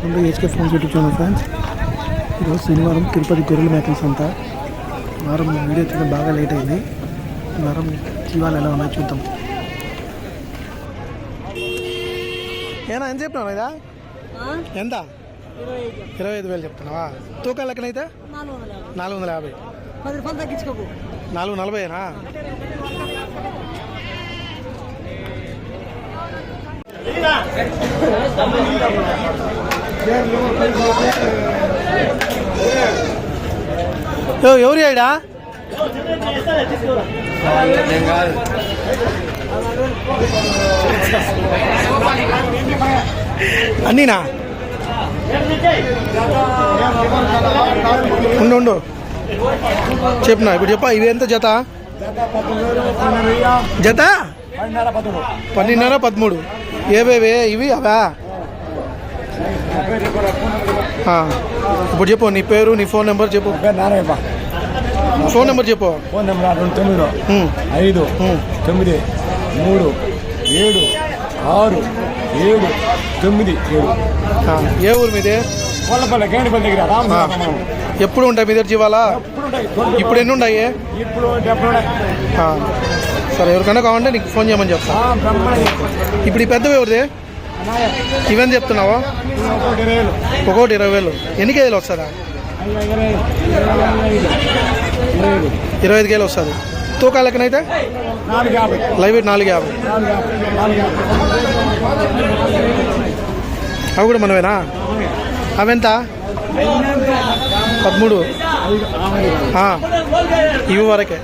Welcome HK phones YouTube channel friends. ఈరోజు శనివారం తిరుపతి గొర్రెల మేకల్స్ అంతా. వారం వీడియో తీయడం బాగా లేట్ అయింది. ఈ వారం జీవాలు ఎలా ఉన్నాయో చూద్దాం. ఏనా ఎంత చెప్తున్నావు ఇదా? ఎంత? 25,000 చెప్తున్నావా? తూకాలు లెక్కనైతే 450. 440ఏనా? ఎవరు ఆడా? అన్నీనా? ఉండు చెప్పినా ఇప్పుడు చెప్పా. ఇవి ఎంత జత? జత 12.5 13. ఏవేవే ఇవి? అవా? ఇప్పుడు చెప్పు నీ పేరు, నీ ఫోన్ నెంబర్ చెప్పు. ఫోన్ నెంబర్ చెప్పు. ఫోన్ నెంబర్ 29953767 ఏ ఊరు మీదే? గేడిపల్లి దగ్గర. ఎప్పుడు ఉంటాయి మీ దగ్గర జీవాలా? ఇప్పుడు ఎన్ని ఉన్నాయి? సరే, ఎవరికైనా కావాలంటే నీకు ఫోన్ చేయమని చెప్తా. ఇప్పుడు ఈ పెద్దవి ఎవరిది? ఇవన్నీ చెప్తున్నావా? ఒక్కొక్కటి 20,000. ఎన్ని కేజీలు వస్తుందా? 25 కేజీలు వస్తుంది. తూకా లెక్కనైతే లైవ్ వెయిట్ 450. అవి కూడా మనమేనా? అవెంత? 13. ఇవి వరకే.